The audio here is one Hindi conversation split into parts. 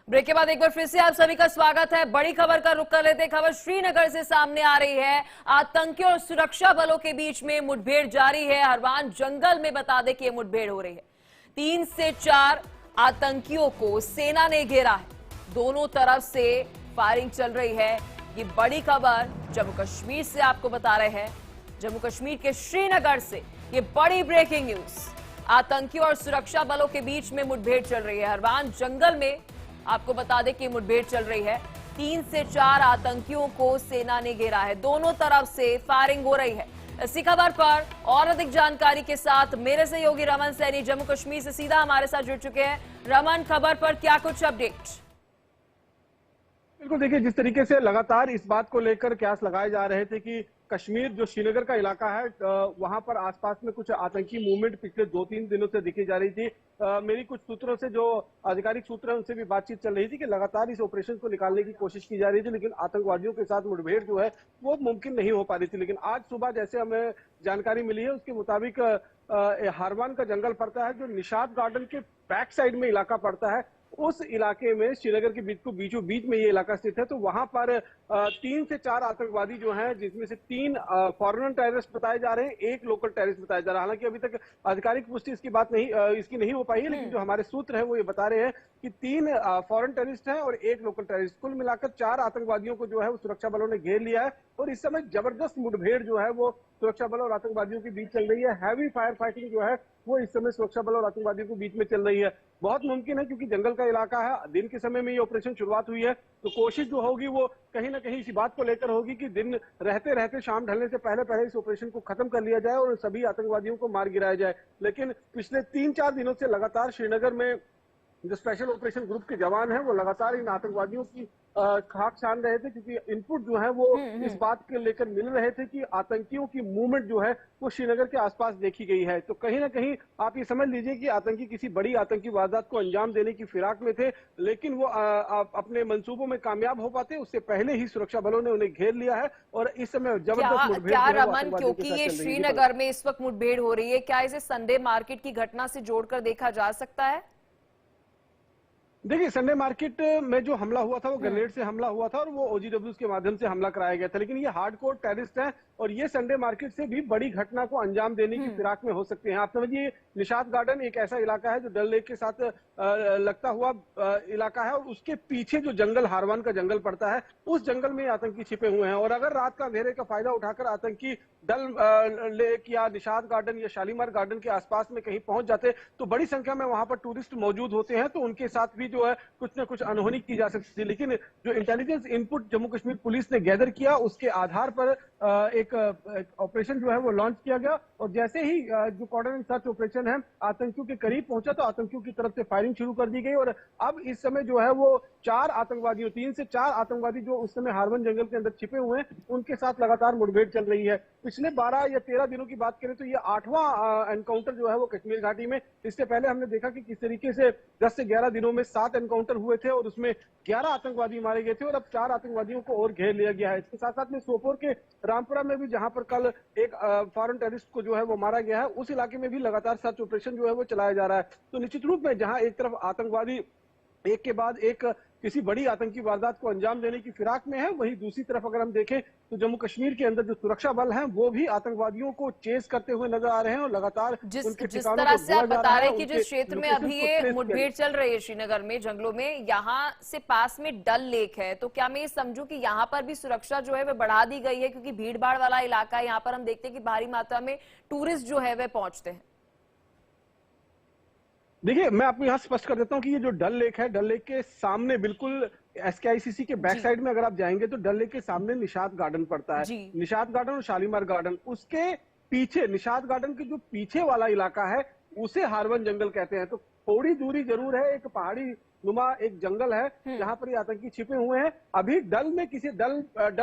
ब्रेक के बाद एक बार फिर से आप सभी का स्वागत है। बड़ी खबर का रुख कर लेते हैं। खबर श्रीनगर से सामने आ रही है। आतंकियों और सुरक्षा बलों के बीच में मुठभेड़ जारी है। हरवान जंगल में बता दें कि यह मुठभेड़ हो रही है। 3 से 4 आतंकियों को सेना ने घेरा है। दोनों तरफ से फायरिंग चल रही है। ये बड़ी खबर जम्मू कश्मीर से आपको बता रहे हैं। जम्मू कश्मीर के श्रीनगर से ये बड़ी ब्रेकिंग न्यूज। आतंकियों और सुरक्षा बलों के बीच में मुठभेड़ चल रही है। हरवान जंगल में आपको बता दें कि मुठभेड़ चल रही है। 3 से 4 आतंकियों को सेना ने घेरा है। दोनों तरफ से फायरिंग हो रही है। इसी खबर पर और अधिक जानकारी के साथ मेरे सहयोगी रमन सैनी जम्मू कश्मीर से सीधा हमारे साथ जुड़ चुके हैं। रमन, खबर पर क्या कुछ अपडेट? बिल्कुल, देखिए, जिस तरीके से लगातार इस बात को लेकर कयास लगाए जा रहे थे कि कश्मीर जो श्रीनगर का इलाका है वहां पर आसपास में कुछ आतंकी मूवमेंट पिछले 2-3 दिनों से दिखी जा रही थी। मेरी कुछ सूत्रों से जो आधिकारिक सूत्र है उनसे भी बातचीत चल रही थी कि लगातार इस ऑपरेशन को निकालने की कोशिश की जा रही थी, लेकिन आतंकवादियों के साथ मुठभेड़ जो है वो मुमकिन नहीं हो पा रही थी। लेकिन आज सुबह जैसे हमें जानकारी मिली है उसके मुताबिक हारवान का जंगल पड़ता है जो निशात गार्डन के बैक साइड में इलाका पड़ता है। उस इलाके में श्रीनगर के बीचों बीच में ये इलाका स्थित है। तो वहां पर 3 से 4 आतंकवादी जो हैं, जिसमें से 3 फॉरेन टेररिस्ट बताए जा रहे हैं, 1 लोकल टेररिस्ट बताया जा रहा है। हालांकि अभी तक आधिकारिक पुष्टि इसकी नहीं हो पाई है, लेकिन जो हमारे सूत्र है वो ये बता रहे हैं कि 3 फॉरेन टेररिस्ट हैं और 1 लोकल टेररिस्ट। कुल मिलाकर 4 आतंकवादियों को जो है वो सुरक्षा बलों ने घेर लिया है और इस समय जबरदस्त मुठभेड़ जो है वो सुरक्षा बल और आतंकवादियों के बीच चल रही है। हैवी फायर फाइटिंग जो है वो इस समय सुरक्षा बल और आतंकवादियों के बीच में चल रही है। बहुत मुमकिन है, क्योंकि जंगल का इलाका है, दिन के समय में ये ऑपरेशन शुरुआत हुई है, तो कोशिश जो होगी वो कहीं ना कहीं इसी बात को लेकर होगी कि दिन रहते रहते शाम ढलने से पहले पहले इस ऑपरेशन को खत्म कर लिया जाए और सभी आतंकवादियों को मार गिराया जाए। लेकिन पिछले 3-4 दिनों से लगातार श्रीनगर में जो स्पेशल ऑपरेशन ग्रुप के जवान हैं वो लगातार इन आतंकवादियों की खाक छान रहे थे, क्योंकि इनपुट जो है वो इस बात के लेकर मिल रहे थे कि आतंकियों की मूवमेंट जो है वो श्रीनगर के आसपास देखी गई है। तो कहीं ना कहीं आप ये समझ लीजिए कि आतंकी किसी बड़ी आतंकी वारदात को अंजाम देने की फिराक में थे, लेकिन वो अपने मंसूबों में कामयाब हो पाते उससे पहले ही सुरक्षा बलों ने उन्हें घेर लिया है और इस समय जबरदस्त मुठभेड़ क्या रमन, क्योंकि ये श्रीनगर में इस वक्त मुठभेड़ हो रही है, क्या इसे संडे मार्केट की घटना से जोड़कर देखा जा सकता है? देखिए, संडे मार्केट में जो हमला हुआ था वो ग्रेनेड से हमला हुआ था और वो ओजीडब्ल्यूज के माध्यम से हमला कराया गया था, लेकिन ये हार्डकोर टेररिस्ट हैं और ये संडे मार्केट से भी बड़ी घटना को अंजाम देने की फिराक में हो सकते हैं। आप समझिए, निशात गार्डन एक ऐसा इलाका है जो डल लेक के साथ लगता हुआ इलाका है और उसके पीछे जो जंगल हारवान का जंगल पड़ता है उस जंगल में आतंकी छिपे हुए हैं और अगर रात का अंधेरे का फायदा उठाकर आतंकी डल लेक या निशात गार्डन या शालीमार गार्डन के आसपास में कहीं पहुंच जाते तो बड़ी संख्या में वहां पर टूरिस्ट मौजूद होते हैं, तो उनके साथ भी जो है कुछ न कुछ अनहोनी की जा सकती है। लेकिन जो intelligence input Jammu Kashmir police ने गैदर किया उसके आधार पर एक ऑपरेशन जो है वो लॉन्च किया गया और जैसे ही जो कॉर्डन एंड सर्च ऑपरेशन है आतंकियों के करीब पहुंचा तो आतंकियों की तरफ से फायरिंग शुरू कर दी गई और अब इस समय जो है वो 3 से 4 आतंकवादी जो उस समय हारवन जंगल के अंदर छिपे हुए हैं उनके साथ लगातार मुठभेड़ चल रही है। पिछले 12 या 13 दिनों की बात करें तो ये 8वां एनकाउंटर जो है वो कश्मीर घाटी में। इससे पहले हमने देखा कि किस तरीके से 10 से 11 दिनों में 7 एनकाउंटर हुए थे और उसमें 11 आतंकवादी मारे गए थे और अब 4 आतंकवादियों को और घेर लिया गया है। इसके साथ साथ में सोपोर के रामपुरा में भी, जहां पर कल एक फॉरेन टेररिस्ट को जो है वो मारा गया है, उस इलाके में भी लगातार सर्च ऑपरेशन जो है वो चलाया जा रहा है। तो निश्चित रूप में जहां एक तरफ आतंकवादी एक के बाद एक किसी बड़ी आतंकी वारदात को अंजाम देने की फिराक में है, वहीं दूसरी तरफ अगर हम देखें तो जम्मू कश्मीर के अंदर जो सुरक्षा बल हैं वो भी आतंकवादियों को चेस करते हुए नजर आ रहे हैं और लगातार जिस तरह से आप बता रहे हैं कि जिस क्षेत्र में अभी ये मुठभेड़ चल रही है श्रीनगर में जंगलों में, यहाँ से पास में डल लेक है, तो क्या मैं ये समझूं कि यहाँ पर भी सुरक्षा जो है वह बढ़ा दी गई है, क्योंकि भीड़ भाड़ वाला इलाका है, यहाँ पर हम देखते हैं कि भारी मात्रा में टूरिस्ट जो है वह पहुंचते हैं। देखिए, मैं आपको यहाँ स्पष्ट कर देता हूँ कि ये जो डल लेक है, डल लेक के सामने बिल्कुल SKICC के बैक साइड में अगर आप जाएंगे तो डल लेक के सामने निशात गार्डन पड़ता है। निशात गार्डन और शालीमार गार्डन, उसके पीछे निशात गार्डन के जो पीछे वाला इलाका है उसे हारवन जंगल कहते हैं। तो थोड़ी दूरी जरूर है, एक पहाड़ी नुमा एक जंगल है जहां पर ये आतंकी छिपे हुए हैं। अभी डल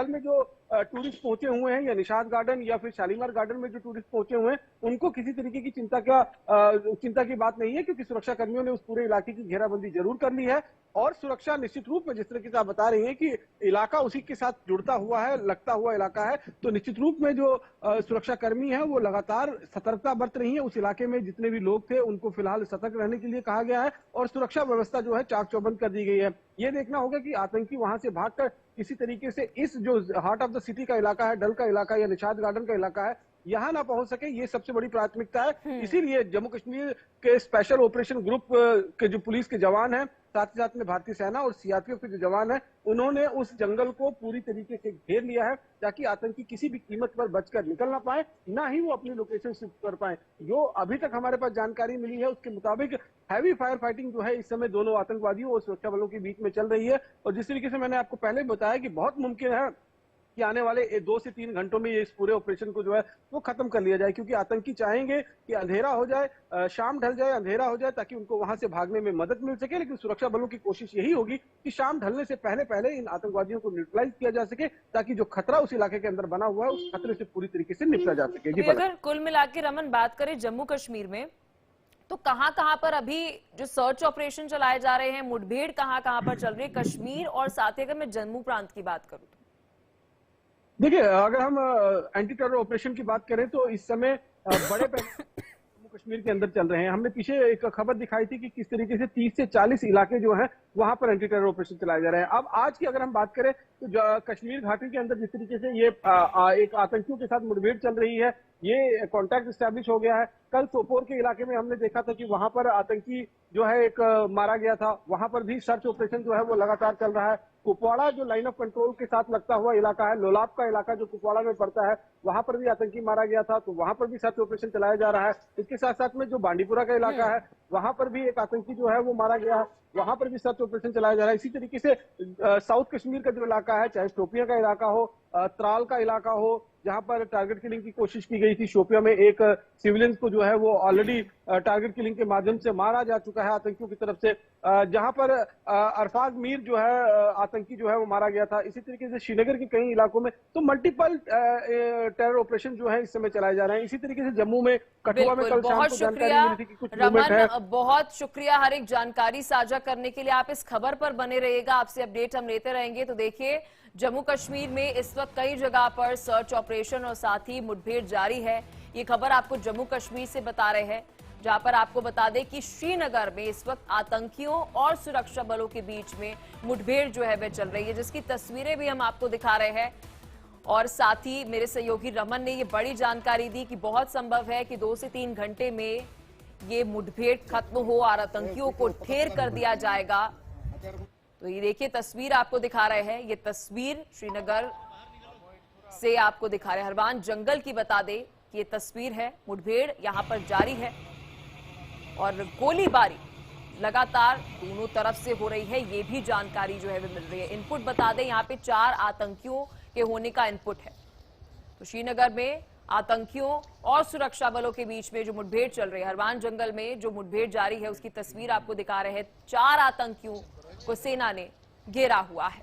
में जो टूरिस्ट पहुंचे हुए हैं या निशात गार्डन या फिर शालीमार गार्डन में जो टूरिस्ट पहुंचे हुए हैं उनको किसी तरीके की चिंता की बात नहीं है, क्योंकि सुरक्षा कर्मियों ने उस पूरे इलाके की घेराबंदी जरूर कर ली है और सुरक्षा निश्चित रूप में, जिस तरीके से आप बता रही हैं कि इलाका उसी के साथ जुड़ता हुआ है, लगता हुआ इलाका है, तो निश्चित रूप में जो सुरक्षा कर्मी है वो लगातार सतर्कता बरत रही है। उस इलाके में जितने भी लोग थे उनको फिलहाल सतर्क रहने के लिए कहा गया है और सुरक्षा व्यवस्था जो है चाक चौबंद कर दी गई है। ये देखना होगा कि आतंकी वहां से भागकर किसी तरीके से इस जो हार्ट ऑफ द सिटी का इलाका है, डल का इलाका या निषाद गार्डन का इलाका है, यहाँ ना पहुंच सके, ये सबसे बड़ी प्राथमिकता है। इसीलिए जम्मू कश्मीर के स्पेशल ऑपरेशन ग्रुप के जो पुलिस के जवान हैं, साथ ही साथ में भारतीय सेना और सीआरपीएफ के जो जवान हैं, उन्होंने उस जंगल को पूरी तरीके से घेर लिया है ताकि आतंकी किसी भी कीमत पर बचकर निकल ना पाए, ना ही वो अपनी लोकेशन शिफ्ट कर पाए। जो अभी तक हमारे पास जानकारी मिली है उसके मुताबिक हैवी फायर फाइटिंग जो है इस समय दोनों आतंकवादियों और सुरक्षा बलों के बीच में चल रही है। और जिस तरीके से मैंने आपको पहले बताया कि बहुत मुमकिन है कि आने वाले 2 से 3 घंटों में ये इस पूरे ऑपरेशन को जो है वो खत्म कर लिया जाए, क्योंकि आतंकी चाहेंगे कि अंधेरा हो जाए, शाम ढल जाए, अंधेरा हो जाए, ताकि उनको वहां से भागने में मदद मिल सके। लेकिन सुरक्षा बलों की कोशिश यही होगी कि शाम ढलने से पहले पहले इन आतंकवादियों को न्यूट्रलाइज किया जा सके, ताकि जो खतरा उस इलाके के अंदर बना हुआ है उस खतरे से पूरी तरीके से निपटा जा सके। जी, अगर कुल मिला के रमन बात करें जम्मू कश्मीर में, तो कहां कहां पर अभी जो सर्च ऑपरेशन चलाए जा रहे हैं, मुठभेड़ कहां कहां पर चल रही है कश्मीर और साथ ही अगर मैं जम्मू प्रांत की बात करूं तो? देखिए, अगर हम एंटी टेरर ऑपरेशन की बात करें तो इस समय बड़े जम्मू कश्मीर के अंदर चल रहे हैं। हमने पीछे एक खबर दिखाई थी कि किस तरीके से 30 से 40 इलाके जो हैं वहां पर एंटी टेरर ऑपरेशन चलाए जा रहे हैं। अब आज की अगर हम बात करें तो कश्मीर घाटी के अंदर जिस तरीके से ये एक आतंकियों के साथ मुठभेड़ चल रही है, ये कॉन्टैक्ट स्टैब्लिश हो गया है। कल सोपोर के इलाके में हमने देखा था कि वहां पर आतंकी जो है एक मारा गया था, वहां पर भी सर्च ऑपरेशन जो है वो लगातार चल रहा है। कुपवाड़ा जो लाइन ऑफ कंट्रोल के साथ लगता हुआ इलाका है, लोलाब का इलाका जो कुपवाड़ा में पड़ता है, वहां पर भी आतंकी मारा गया था, तो वहां पर भी सर्च ऑपरेशन चलाया जा रहा है। इसके साथ साथ में जो बांडीपुरा का इलाका है, वहां पर भी एक आतंकी जो है वो मारा गया है, वहां पर भी सर्च ऑपरेशन चलाया जा रहा है। इसी तरीके से साउथ कश्मीर का जो इलाका है, चाहे शोपियां का इलाका हो, त्राल का इलाका हो, जहां पर टारगेट किलिंग की कोशिश की गई थी, शोपियां में एक सिविलियंस को जो है वो ऑलरेडी टारगेट किलिंग के माध्यम से मारा जा चुका है आतंकियों की तरफ से। जहां पर अरफाज मीर जो है आतंकी जो है वो मारा गया था। इसी तरीके से श्रीनगर के कई इलाकों में तो मल्टीपल टेरर ऑपरेशन जो है इस समय चलाए जा रहे हैं। इसी तरीके से जम्मू में कठुआ में कल शाम को जानकारी मिली थी कि कुछ मूवमेंट है। बहुत शुक्रिया हर एक जानकारी साझा करने के लिए। आप इस खबर पर बने रहिएगा, आपसे अपडेट हम लेते रहेंगे। तो देखिए, जम्मू कश्मीर में इस वक्त कई जगह पर सर्च ऑपरेशन और साथ ही मुठभेड़ जारी है। ये खबर आपको जम्मू कश्मीर से बता रहे हैं, जहां पर आपको बता दें कि श्रीनगर में इस वक्त आतंकियों और सुरक्षा बलों के बीच में मुठभेड़ जो है वह चल रही है, जिसकी तस्वीरें भी हम आपको दिखा रहे हैं। और साथ ही मेरे सहयोगी रमन ने ये बड़ी जानकारी दी कि बहुत संभव है कि 2 से 3 घंटे में ये मुठभेड़ खत्म हो और आतंकियों को ढेर कर दिया जाएगा। तो ये देखिए तस्वीर आपको दिखा रहे हैं, ये तस्वीर श्रीनगर से आपको दिखा रहे हैं। हरवान जंगल की बता दें कि ये तस्वीर है, मुठभेड़ यहां पर जारी है और गोलीबारी लगातार दोनों तरफ से हो रही है, ये भी जानकारी जो है वो मिल रही है। इनपुट बता दें, यहाँ पे 4 आतंकियों के होने का इनपुट है। तो श्रीनगर में आतंकियों और सुरक्षा बलों के बीच में जो मुठभेड़ चल रही है, हरवान जंगल में जो मुठभेड़ जारी है उसकी तस्वीर आपको दिखा रहे हैं। 4 आतंकियों को सेना ने घेरा हुआ है।